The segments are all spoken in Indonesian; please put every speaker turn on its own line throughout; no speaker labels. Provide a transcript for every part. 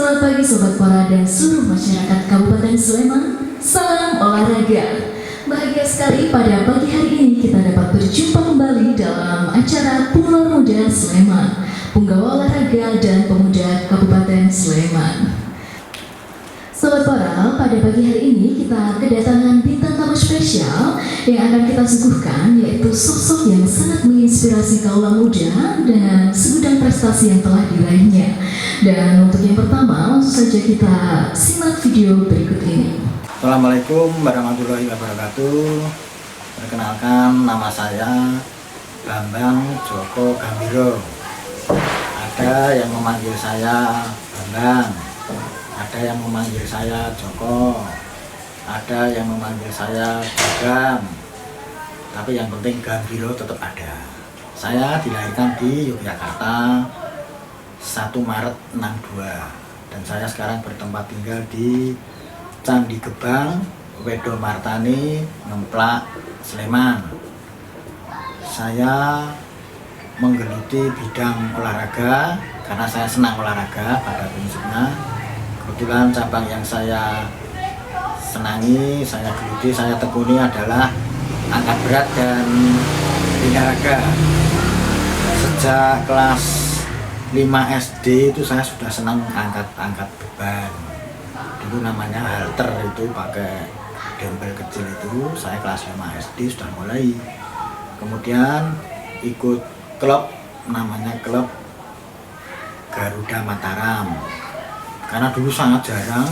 Selamat pagi Sobat Pora dan seluruh masyarakat Kabupaten Sleman. Salam olahraga. Bahagia sekali pada pagi hari ini kita dapat berjumpa kembali dalam acara Pulau Muda Sleman, Punggawa Olahraga dan Pemuda Kabupaten Sleman. Sobat Pora, pada pagi hari ini kita kedatangan bintang tamu spesial yang akan kita suguhkan, yaitu sosok yang sangat menginspirasi kaula muda dengan segudang prestasi yang telah diraihnya. Dan untuk yang pertama, langsung saja kita simak video berikut ini.
Assalamualaikum warahmatullahi wabarakatuh. Perkenalkan, nama saya Bambang Joko Gambiro. Ada yang memanggil saya Bambang, ada yang memanggil saya Joko, ada yang memanggil saya Bagam. Tapi yang penting Gambiro tetap ada. Saya dilahirkan di Yogyakarta 1 Maret 62 dan saya sekarang bertempat tinggal di Candi Gebang, Wedo Martani, Ngemplak, Sleman. Saya menggeluti bidang olahraga karena saya senang olahraga pada prinsipnya. Kebetulan cabang yang saya senangi, saya geluti, saya tekuni adalah angkat berat dan binaraga. Sejak kelas 5 SD itu saya sudah senang angkat beban. Dulu namanya halter, itu pakai dumbbell kecil itu. Saya kelas 5 SD sudah mulai. Kemudian ikut klub, namanya klub Garuda Mataram. Karena dulu sangat jarang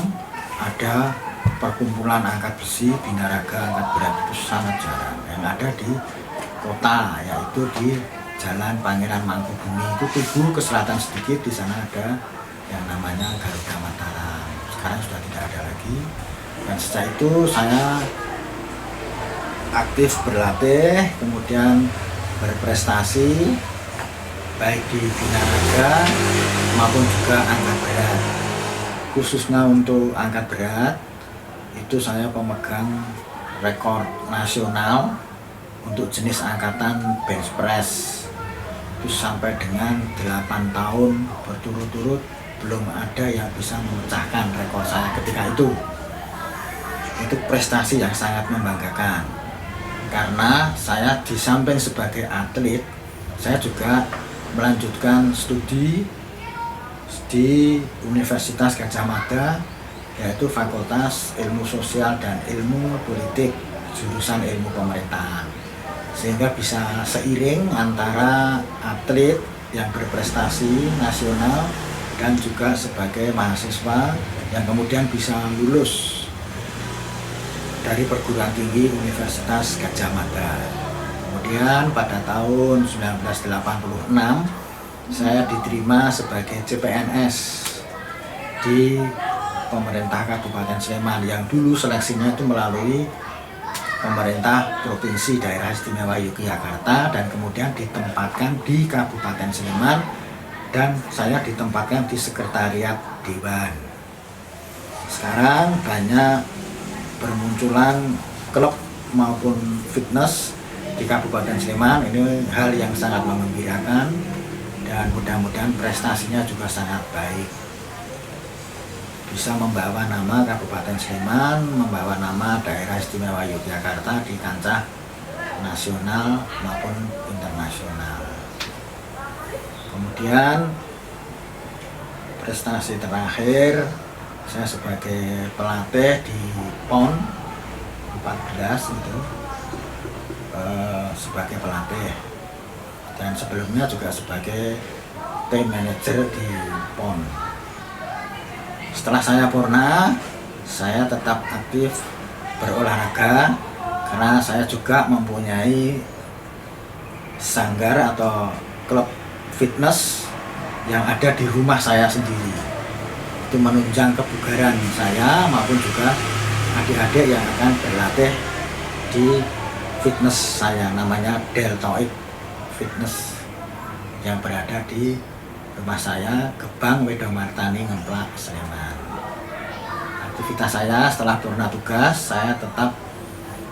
ada perkumpulan angkat besi, binaraga, angkat berat, itu sangat jarang. Yang ada di kota, yaitu di Jalan Pangeran Mangkubumi, itu Tugu ke selatan sedikit, di sana ada yang namanya Garuda Mataram. Sekarang sudah tidak ada lagi. Dan sejak itu saya aktif berlatih, kemudian berprestasi baik di binaraga maupun juga angkat berat. Khususnya untuk angkat berat, itu saya pemegang rekor nasional untuk jenis angkatan bench press. Itu sampai dengan 8 tahun berturut-turut belum ada yang bisa memecahkan rekor saya ketika itu. Itu prestasi yang sangat membanggakan, karena saya di samping sebagai atlet, saya juga melanjutkan studi di Universitas Gadjah Mada, yaitu Fakultas Ilmu Sosial dan Ilmu Politik, jurusan Ilmu Pemerintahan. Sehingga bisa seiring antara atlet yang berprestasi nasional dan juga sebagai mahasiswa yang kemudian bisa lulus dari perguruan tinggi Universitas Gadjah Mada. Kemudian pada tahun 1986 saya diterima sebagai CPNS di pemerintah Kabupaten Sleman, yang dulu seleksinya itu melalui pemerintah Provinsi Daerah Istimewa Yogyakarta, dan kemudian ditempatkan di Kabupaten Sleman, dan saya ditempatkan di Sekretariat Dewan. Sekarang banyak bermunculan klub maupun fitness di Kabupaten Sleman. Ini hal yang sangat menggembirakan dan mudah-mudahan prestasinya juga sangat baik. Bisa membawa nama Kabupaten Sleman, membawa nama Daerah Istimewa Yogyakarta di kancah nasional maupun internasional. Kemudian prestasi terakhir, saya sebagai pelatih di PON 14 itu, sebagai pelatih, dan sebelumnya juga sebagai tim manager di PON. Setelah saya purna, saya tetap aktif berolahraga karena saya juga mempunyai sanggar atau klub fitness yang ada di rumah saya sendiri. Itu menunjang kebugaran saya maupun juga adik-adik yang akan berlatih di fitness saya, namanya Deltoid Fitness, yang berada di rumah saya, Gebang, Wedo Martani, Ngemplak, Sleman. Aktivitas saya setelah purna tugas, saya tetap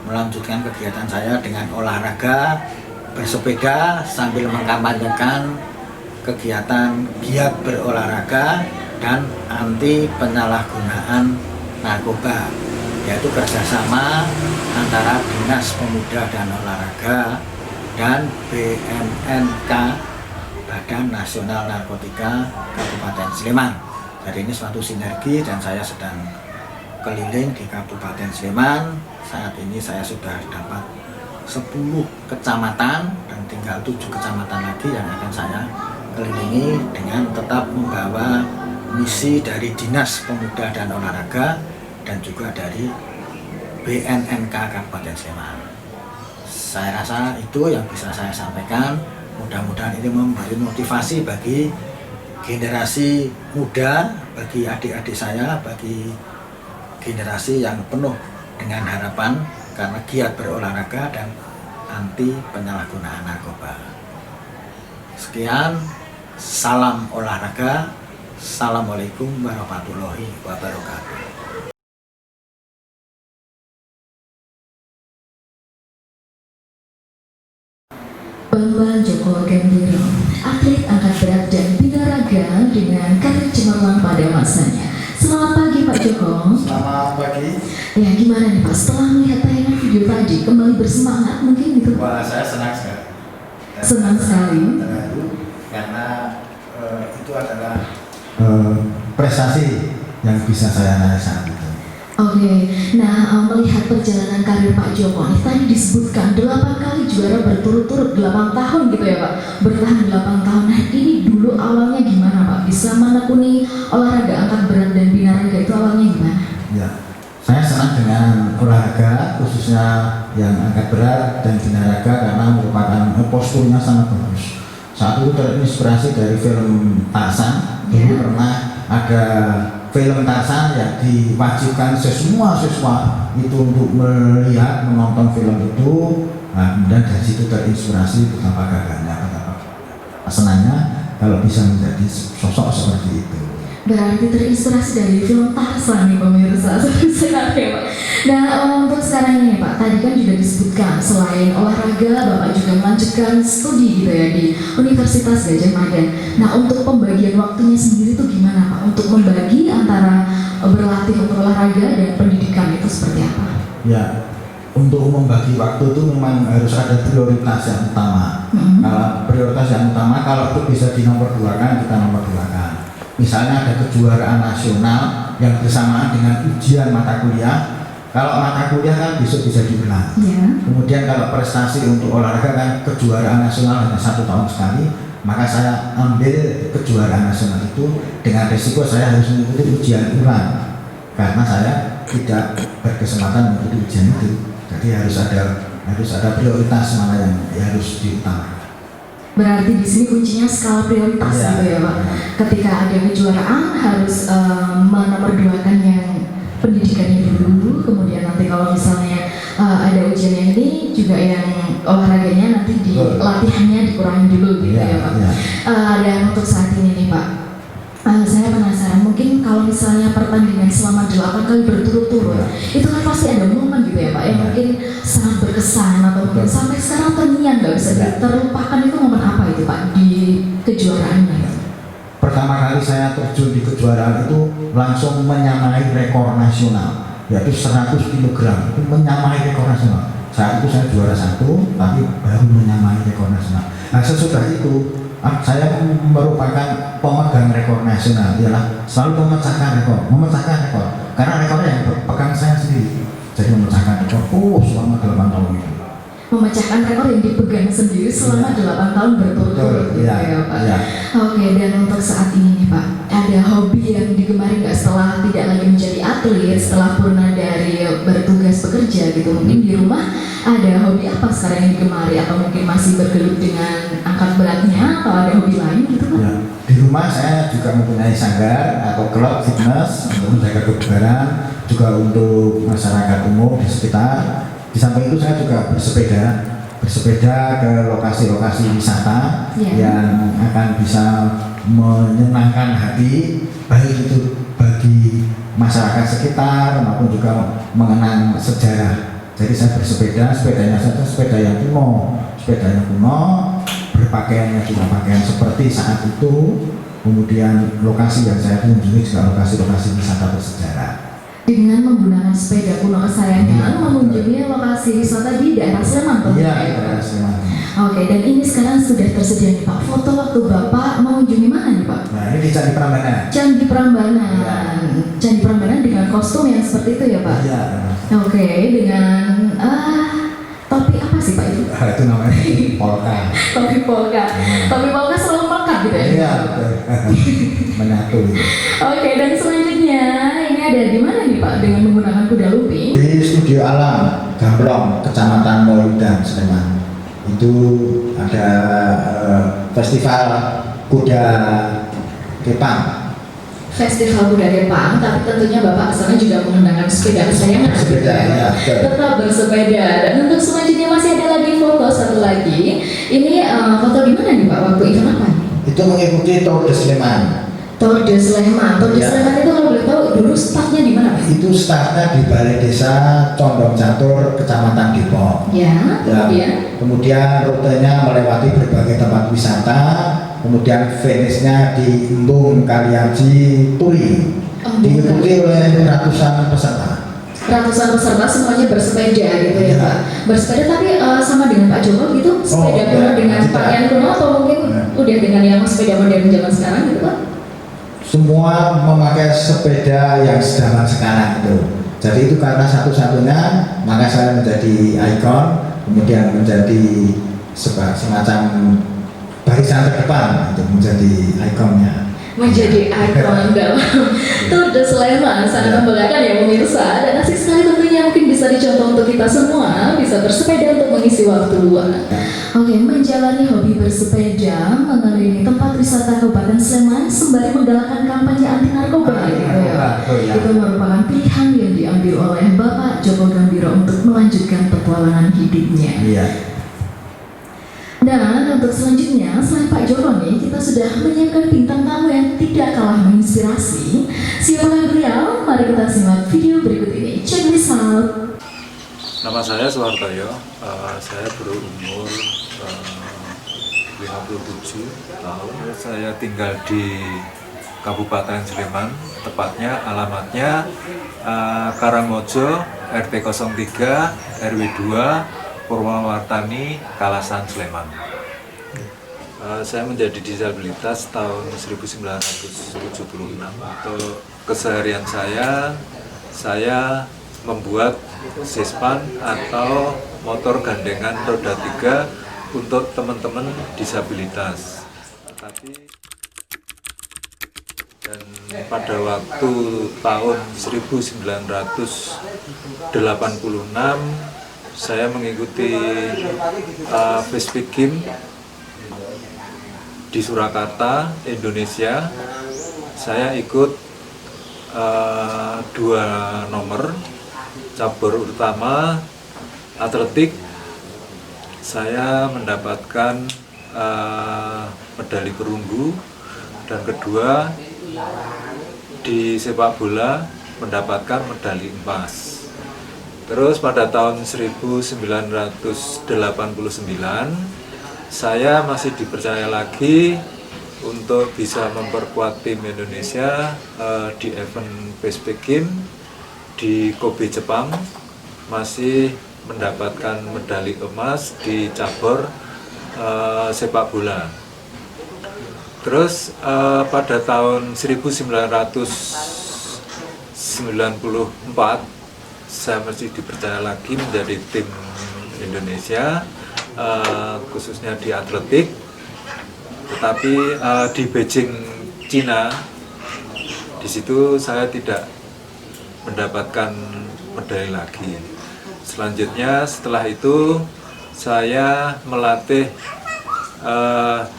melanjutkan kegiatan saya dengan olahraga, bersepeda sambil mengkampanyekan kegiatan giat berolahraga dan anti penyalahgunaan narkoba, yaitu kerjasama antara Dinas Pemuda dan Olahraga dan BNNK, Badan Nasional Narkotika Kabupaten Sleman. Jadi ini suatu sinergi dan saya sedang keliling di Kabupaten Sleman. Saat ini saya sudah dapat 10 kecamatan dan tinggal 7 kecamatan lagi yang akan saya kelilingi dengan tetap membawa misi dari Dinas Pemuda dan Olahraga dan juga dari BNNK Kabupaten Sleman. Saya rasa itu yang bisa saya sampaikan. Mudah-mudahan ini memberi motivasi bagi generasi muda, bagi adik-adik saya, bagi generasi yang penuh dengan harapan karena giat berolahraga dan anti penyalahgunaan narkoba. Sekian, salam olahraga. Assalamualaikum warahmatullahi wabarakatuh.
Bambang Joko Gembiro, atlet angkat berat dan binaraga dengan karir cemerlang pada masanya. Selamat pagi Pak Joko.
Selamat pagi.
Ya gimana nih Pak, setelah melihat tayangan video tadi kembali bersemangat mungkin gitu?
Wah, saya senang sekali.
Senang sekali.
Karena itu adalah prestasi yang bisa saya raih saat itu.
Oke, nah melihat perjalanan karir Pak Joko nih, tadi disebutkan 8 kali juara berturut-turut 8 tahun gitu ya Pak, bertahan 8 tahun. Nah ini dulu awalnya gimana Pak, bisa menekuni olahraga angkat berat dan binaraga itu awalnya gimana?
Ya, saya senang dengan olahraga khususnya yang angkat berat dan binaraga karena merupakan posturnya sangat bagus. Saat itu terinspirasi dari film Tarzan. Dulu pernah ada film Tarzan yang diwajibkan semua siswa itu untuk menonton film itu. Nah, kemudian dari situ terinspirasi betapa gagahnya, betapa senangnya kalau bisa menjadi sosok seperti itu.
Berarti terinspirasi dari film Tarzan nih pemirsa, seru ya Pak. Nah untuk sekarang ini Pak, tadi kan juga disebutkan selain olahraga Bapak juga melanjutkan studi gitu ya di Universitas Gadjah Mada. Nah untuk pembagian waktunya sendiri itu gimana Pak? Untuk membagi antara berlatih untuk olahraga dan pendidikan itu seperti apa?
Ya, untuk membagi waktu itu memang harus ada prioritas yang utama. Kalau prioritas yang utama, kalau itu bisa dinomorduakan, kita nomorduakan. Misalnya ada kejuaraan nasional yang bersamaan dengan ujian mata kuliah. Kalau mata kuliah kan besok bisa diulang. Kemudian kalau prestasi untuk olahraga kan kejuaraan nasional hanya 1 tahun sekali, maka saya ambil kejuaraan nasional itu dengan risiko saya harus mengikuti ujian ulang karena saya tidak berkesempatan mengikuti ujian itu. Jadi harus ada prioritas mana yang harus diutamakan.
Berarti di sini kuncinya skala prioritas gitu ya Pak. Ketika ada kejuaraan harus menomorduakan yang pendidikannya dulu, kemudian nanti kalau misalnya ada ujian yang ini juga yang olahraganya nanti di latihannya dikurangi dulu gitu ya Pak. Dan untuk saat ini nih Pak, saya penasaran mungkin kalau misalnya pertandingan selama 8 kali berturut-turut itu kan pasti ada momen gitu ya Pak yang mungkin sangat berkesan atau mungkin sampai sekarang terngiang nggak bisa terlupakan. Itu momen apa itu Pak di kejuaraannya?
Pertama kali saya terjun di kejuaraan itu langsung menyamai rekor nasional, yaitu 100 kg, itu menyamai rekor nasional. Saat itu saya juara 1, tapi baru menyamai rekor nasional. Nah sesudah itu saya merupakan pemegang rekor nasional, ialah selalu memecahkan rekor, karena rekornya yang pegang saya sendiri. Jadi memecahkan rekor selama 8 tahun itu.
Memecahkan rekor yang dipegang sendiri selama 8 tahun berturut-turut gitu ya Pak. Oke, dan untuk saat ini nih Pak, ada hobi yang digemari nggak setelah tidak lagi menjadi atlet, setelah purna dari bertugas bekerja gitu? Mungkin di rumah ada hobi apa sekarang yang digemari atau mungkin masih bergelut dengan angkat beratnya atau ada hobi lain gitu Pak?
Ya, di rumah saya juga mempunyai sanggar atau klub fitness untuk menjaga kebugaran, juga untuk masyarakat umum di sekitar. Di samping itu saya juga bersepeda ke lokasi-lokasi wisata yang akan bisa menyenangkan hati, baik itu bagi masyarakat sekitar maupun juga mengenang sejarah. Jadi saya bersepeda, sepedanya saja sepeda yang kuno, berpakaiannya juga pakaian seperti saat itu. Kemudian lokasi yang saya kunjungi juga lokasi-lokasi wisata bersejarah.
Dengan menggunakan sepeda kuno kesayangan mengunjungi lokasi wisata di daerah Sleman.
Iya, di daerah Sleman.
Oke, dan ini sekarang sudah tersedia nih Pak, foto waktu Bapak mengunjungi mana nih Pak?
Nah, ini di Candi Prambanan.
Candi Prambanan.
Iya.
Candi Prambanan dengan kostum yang seperti itu ya Pak?
Iya.
Oke, dengan topi apa sih Pak itu?
Itu namanya polka.
Topi polka. Topi polka selalu melekat gitu ya?
Iya, betul. Menyatu itu.
Oke, dan selanjutnya ini ada di mana nih Pak dengan menggunakan kuda lumping?
Di Studio Alam Gamblong, Kecamatan Moludan, Sleman. Itu ada festival kuda Kepang.
Festival Kuda Kepang, tapi tentunya Bapak kesana juga menggunakan sepeda kesayangan.
Sepeda, ya, betul.
Tetap bersepeda. Dan untuk selanjutnya masih ada lagi foto satu lagi. Ini foto di mana nih Pak? Waktu event apa?
Itu mengikuti Tour de Sleman.
Tour de Sleman. Tour de
Ya.
Sleman itu kalau boleh tahu dulu startnya di mana Pak?
Itu startnya di Balai Desa Condong Catur, Kecamatan Depok.
Ya,
Kemudian rutenya melewati berbagai tempat wisata. Kemudian finishnya di Embung Kaliaji Turi. Diikuti oleh ratusan peserta.
Ratusan peserta semuanya bersepeda gitu ya
Ya.
Pak. Bersepeda tapi sama dengan Pak Joko gitu, sepeda kuno
ya,
dengan
tidak.
pakaian kuno atau mungkin udah dengan yang sepeda modern zaman sekarang gitu Pak?
Semua memakai sepeda yang zaman sekarang itu. Jadi itu karena satu-satunya, maka saya menjadi ikon, kemudian menjadi semacam barisan terdepan untuk menjadi ikonnya.
Menjadi ikon dalam Tour de Sleman, sangat membanggakan ya pemirsa, dan asik sekali tentunya mungkin bisa dicontoh untuk kita semua bisa bersepeda untuk mengisi waktu luang. Oke, menjalani hobi bersepeda mengelilingi tempat wisata Kabupaten Sleman sembari menggalakkan kampanye anti narkoba gitu ya. Itu merupakan pilihan yang diambil oleh Bapak Joko Gambiro untuk melanjutkan petualangan hidupnya.
Iya.
Dan untuk selanjutnya, selain Pak Joko nih, kita sudah menyiapkan bintang tamu yang tidak kalah menginspirasi. Siapakah beliau? Mari kita simak video berikut ini. Check this out.
Nama saya Suhartoyo, saya berumur 57 tahun. Saya tinggal di Kabupaten Sleman, tepatnya alamatnya Karangmojo, RT 03, RW 2, Purwawartani, Kalasan, Sleman. Saya menjadi disabilitas tahun 1976. Untuk keseharian saya membuat sispan atau motor gandengan roda 3 untuk teman-teman disabilitas. Dan pada waktu tahun 1986 saya mengikuti Pacific Games di Surakarta, Indonesia. Saya ikut 2 nomor, cabur utama atletik. Saya mendapatkan medali perunggu, dan kedua di sepak bola mendapatkan medali emas. Terus pada tahun 1989 saya masih dipercaya lagi untuk bisa memperkuat tim Indonesia di event Pacific Games di Kobe, Jepang. Masih mendapatkan medali emas di cabur sepak bola. Terus pada tahun 1994 saya masih dipercaya lagi menjadi tim Indonesia, khususnya di atletik. Tetapi di Beijing, Cina, di situ saya tidak mendapatkan medali lagi. Selanjutnya setelah itu saya melatih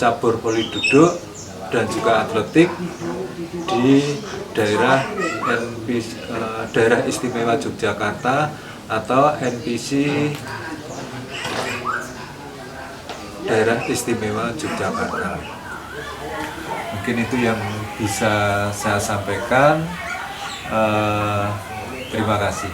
cabur voli duduk dan juga atletik di daerah Daerah Istimewa Yogyakarta atau NPC Daerah Istimewa Yogyakarta. Mungkin itu yang bisa saya sampaikan. Terima kasih.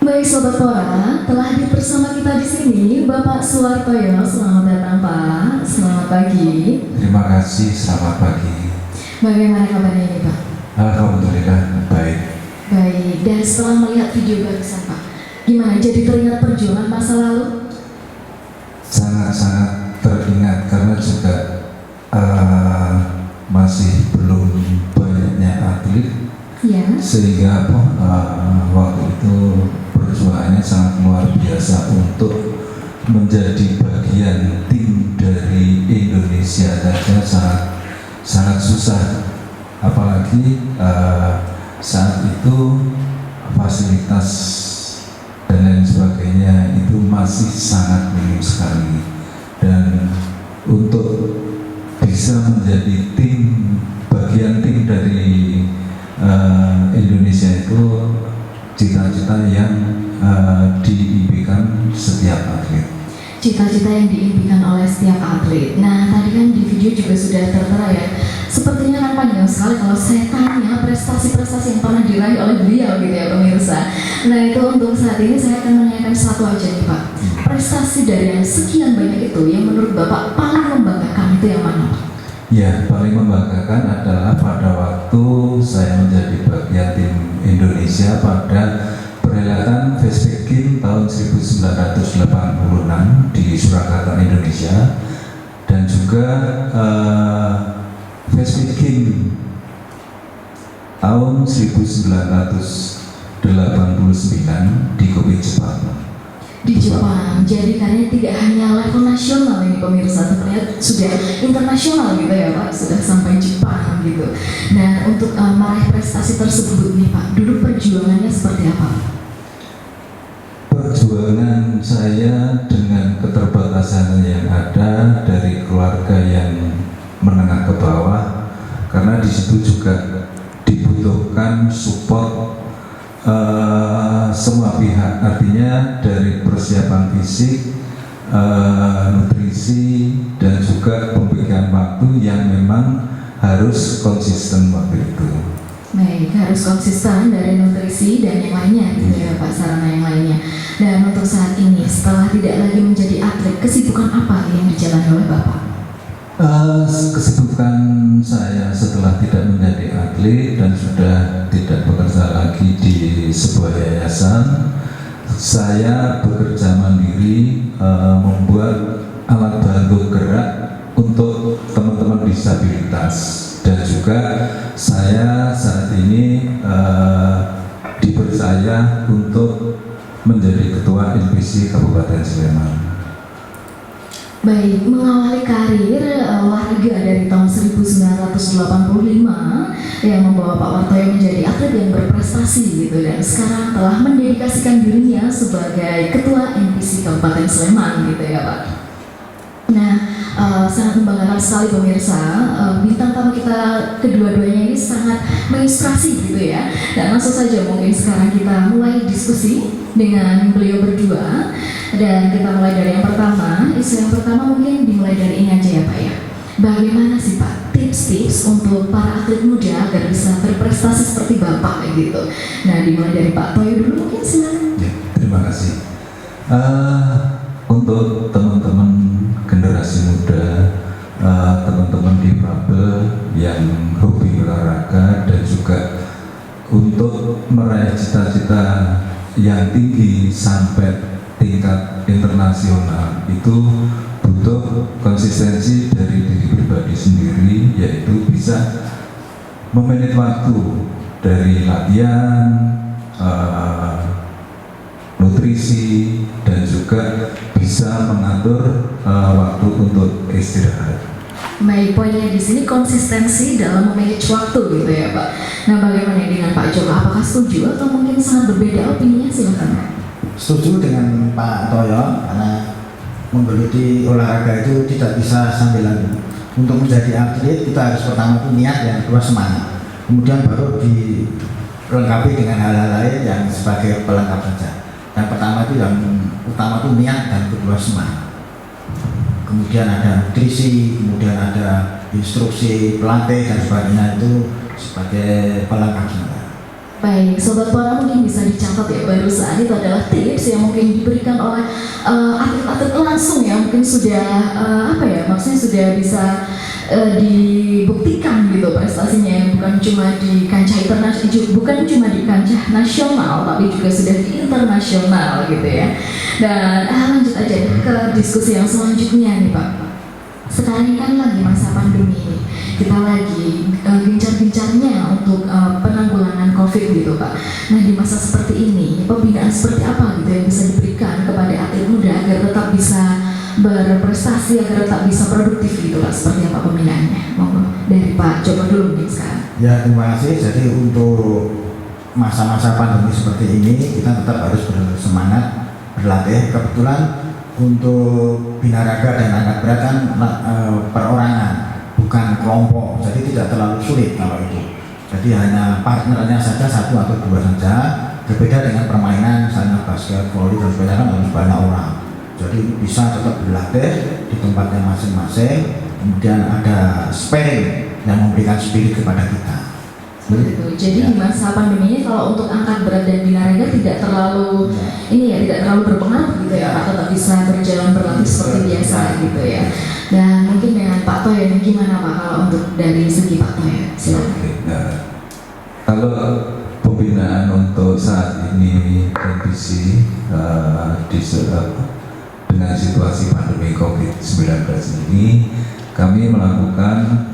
Baik Baik Sobat Pora, telah hadir bersama kita di sini Bapak Suwartoyo. Selamat datang Pak, selamat pagi.
Terima kasih, selamat pagi.
Bagaimana kabarnya ini Pak?
Alhamdulillah baik.
Baik, dan setelah melihat video barusan Pak, gimana jadi teringat perjuangan masa lalu?
Sangat-sangat teringat karena juga masih belum banyaknya atlet,
Ya.
sehingga waktu itu perjuangannya sangat luar biasa untuk menjadi bagian tim dari Indonesia saja sangat susah, apalagi saat itu fasilitas dan lain sebagainya itu masih sangat minim sekali, dan untuk bisa menjadi bagian tim dari Indonesia itu cita-cita yang diimpikan setiap atlet.
Cita-cita yang diimpikan oleh setiap atlet. Nah, tadi kan di video juga sudah tertera ya. Sepertinya kan panjang sekali kalau saya tanya prestasi-prestasi yang pernah diraih oleh beliau gitu ya pemirsa. Nah itu untuk saat ini saya akan menanyakan satu aja nih Pak. Prestasi dari yang sekian banyak itu yang menurut Bapak paling membanggakan itu yang mana Pak?
Ya, paling membanggakan adalah pada waktu saya menjadi bagian tim Indonesia pada perhelatan Fastback Game tahun 1986 di Surakarta, Indonesia, dan juga Fastback Game tahun 1989 di Kobe, Jepang.
Di Jepang, jadi karena tidak hanya level nasional ini pemirsa, ternyata sudah internasional gitu ya Pak, sudah sampai Jepang gitu. Nah untuk meraih prestasi tersebut nih Pak, dulu perjuangannya seperti apa?
Perjuangan saya dengan keterbatasan yang ada dari keluarga yang menengah ke bawah, karena di situ juga dibutuhkan support semua pihak, artinya dari persiapan fisik, nutrisi, dan juga pemberian waktu yang memang harus konsisten waktu itu.
Baik, harus konsisten dari nutrisi dan yang lainnya gitu ya Pak, sarana yang lainnya. Dan untuk saat ini setelah tidak lagi menjadi atlet, kesibukan apa yang dijalani oleh Bapak?
Kesibukan saya setelah tidak menjadi atlet dan sudah tidak bekerja lagi di sebuah yayasan, saya bekerja mandiri, membuat alat bantu gerak untuk teman-teman disabilitas, dan juga saya saat ini dipercaya untuk menjadi ketua NPC Kabupaten Sleman.
Baik, mengawali karir olahraga dari tahun 1985 yang membawa Pak Wartoyo menjadi atlet yang berprestasi gitu, dan sekarang telah mendedikasikan dirinya sebagai ketua NPC Kabupaten Sleman gitu ya Pak. Nah, sangat membanggakan sekali pemirsa, bintang tamu kita kedua-duanya ini sangat menginspirasi gitu ya. Dan langsung saja mungkin sekarang kita mulai diskusi dengan beliau berdua, dan kita mulai dari yang pertama. Isu yang pertama mungkin dimulai dari ini aja ya Pak ya. Bagaimana sih Pak tips-tips untuk para atlet muda agar bisa berprestasi seperti Bapak gitu? Nah dimulai dari Pak Toyo dulu mungkin, silakan.
Ya, terima kasih. Untuk teman-teman generasi muda, teman-teman difabel yang hobi berolahraga, dan juga untuk meraih cita-cita yang tinggi sampai tingkat internasional itu butuh konsistensi dari diri pribadi sendiri, yaitu bisa memanage waktu dari latihan, nutrisi, dan juga bisa mengatur waktu untuk istirahat.
Baik, poinnya di sini konsistensi dalam memanage waktu gitu ya Pak. Nah bagaimana dengan Pak Joko? Apakah setuju atau mungkin sangat berbeda opininya? Silakan Pak.
Setuju dengan Pak Toyo, karena menggeluti olahraga itu tidak bisa sambilan. Untuk menjadi atlet kita harus pertama itu niat, yang kedua semangat, kemudian baru dilengkapi dengan hal-hal lain yang sebagai pelengkap saja. Yang pertama itu yang utama itu niat, dan kedua semangat. Kemudian ada nutrisi, kemudian ada instruksi pelatih dan sebagainya, itu sebagai pelengkap saja.
Baik, Sobat Pora mungkin bisa dicatat ya, barusan itu adalah tips yang mungkin diberikan oleh atlet-atlet langsung ya, mungkin sudah maksudnya sudah bisa dibuktikan gitu prestasinya, bukan cuma di kancah internasional, bukan cuma di kancah nasional, tapi juga sudah di internasional gitu ya. Dan lanjut aja ke diskusi yang selanjutnya nih Pak. Sekarang ini kan lagi masa pandemi ini, kita lagi gencar-gencarnya untuk penanggulangan COVID gitu Pak. Nah di masa seperti ini, pembinaan seperti apa gitu yang bisa diberikan kepada atlet muda agar tetap bisa berprestasi, agar tetap bisa produktif gitu Pak, seperti apa pembinaannya? Monggo dari Pak Joko dulu nih sekarang.
Ya, terima kasih. Jadi untuk masa-masa pandemi seperti ini kita tetap harus bersemangat berlatih. Kebetulan untuk binaraga dan angkat berat kan perorangan, bukan kelompok, jadi tidak terlalu sulit kalau itu. Jadi hanya partnernya saja, 1 atau 2 saja. Berbeda dengan permainan misalnya basket, volley dan sebagainya kan harus banyak orang. Jadi bisa tetap berlatih di tempatnya masing-masing. Kemudian ada sparring yang memberikan spirit kepada kita.
Jadi di masa pandemi ini kalau untuk angkat berat dan binaraga tidak terlalu tidak terlalu berpengaruh gitu ya Pak, tetap bisa berjalan berlatih seperti biasa gitu ya. Dan mungkin dengan Pak Toy ini gimana Pak kalau untuk dari segi Pak Toy? Silakan.
Kalau pembinaan untuk saat ini kondisi dengan situasi pandemi COVID-19 ini, kami melakukan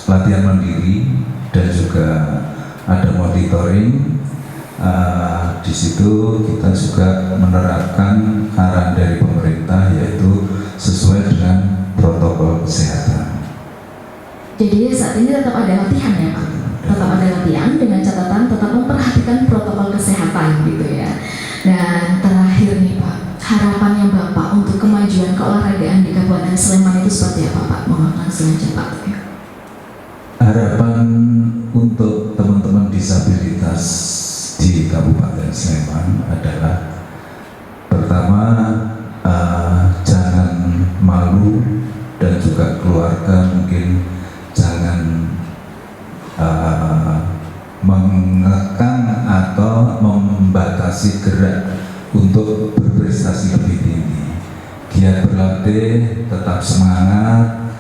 latihan mandiri dan juga ada monitoring. Di situ kita juga menerapkan arahan dari pemerintah, yaitu sesuai dengan protokol kesehatan.
Jadi saat ini tetap ada latihan ya Pak? Tetap ada latihan dengan catatan tetap memperhatikan protokol kesehatan gitu ya. Dan terakhir nih Pak, harapannya Bapak untuk kemajuan keolahragaan di Kabupaten Sleman itu seperti apa Pak? Mohon langsung aja Pak.
Harapan untuk teman-teman disabilitas di Kabupaten Sleman adalah pertama, jangan malu dan juga keluarga mungkin jangan mengekang atau membatasi gerak untuk berprestasi lebih tinggi. Giat berlatih, tetap semangat,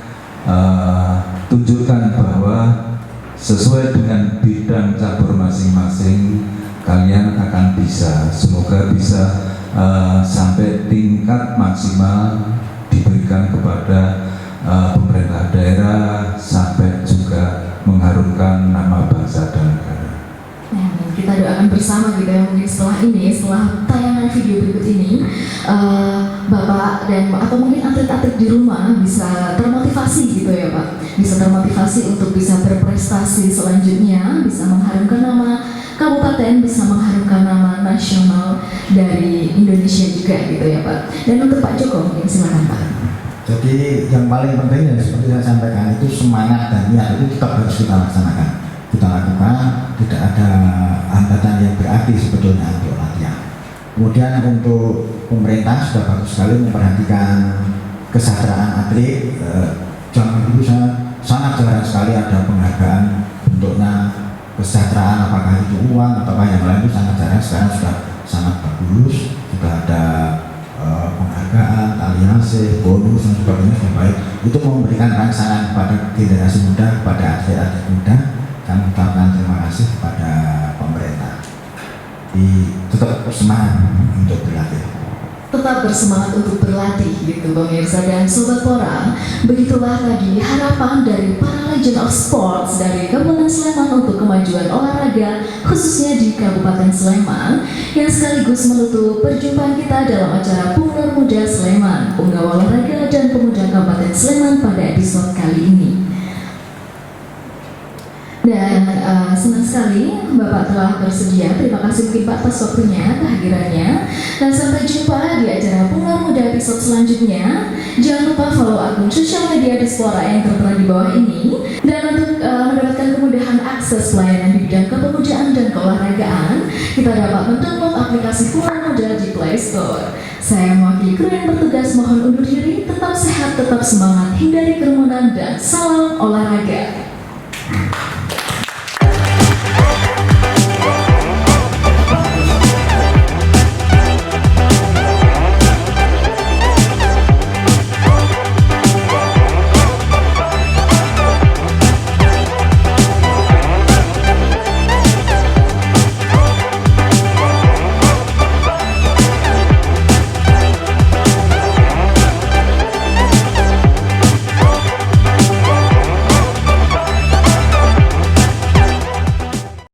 tunjukkan bahwa sesuai dengan bidang cabur masing-masing kalian akan bisa. Semoga bisa sampai tingkat maksimal diberikan kepada pemerintah daerah sampai juga mengharumkan nama bangsa dan negara.
Nah, kita doakan bersama gitu ya, mungkin setelah tayangan video berikut ini Bapak dan atau mungkin atlet-atlet di rumah bisa termotivasi gitu ya Pak, bisa termotivasi untuk bisa berprestasi selanjutnya, bisa mengharumkan nama kabupaten, bisa mengharumkan nama nasional dari Indonesia juga gitu ya Pak. Dan untuk Pak Joko mungkin silakan Pak.
Jadi yang paling penting ya seperti saya sampaikan itu semangat dan niat itu tetap harus kita laksanakan. Kita lakukan, tidak ada hambatan yang berarti sebetulnya untuk latihan. Kemudian untuk pemerintah sudah bagus sekali memperhatikan kesejahteraan atlet. Zaman dulu sangat jarang sekali ada penghargaan bentuknya kesejahteraan, apakah itu uang atau yang lain, itu sangat jarang. Sekarang sudah sangat bagus, sudah ada penghargaan, aliansi, bonus dan sebagainya sudah baik. Itu memberikan rangsangan kepada generasi muda, kepada atlet-atlet muda. Kami ucapkan terima kasih kepada pemerintah. Tetap semangat untuk berlatih.
Tetap bersemangat untuk berlatih gitu pemirsa dan Sobat Pora. Begitulah tadi harapan dari para legend of sports dari Kabupaten Sleman untuk kemajuan olahraga khususnya di Kabupaten Sleman, yang sekaligus menutup perjumpaan kita dalam acara Punggar Muda Sleman, Penggawa Olahraga dan Pemuda Kabupaten Sleman pada episode kali ini. Dan senang sekali Bapak telah bersedia. Terima kasih mungkin Pak atas waktunya, kehadirannya. Dan sampai jumpa di acara Punggar Muda episode selanjutnya. Jangan lupa follow akun sosial media Dispora yang tertera di bawah ini. Dan untuk mendapatkan kemudahan akses pelayanan di bidang kepemudaan dan keolahragaan, kita dapat mendownload aplikasi Punggar Muda di Play Store. Saya mewakili kru yang bertugas mohon undur diri. Tetap sehat, tetap semangat, hindari kerumunan, dan salam olahraga.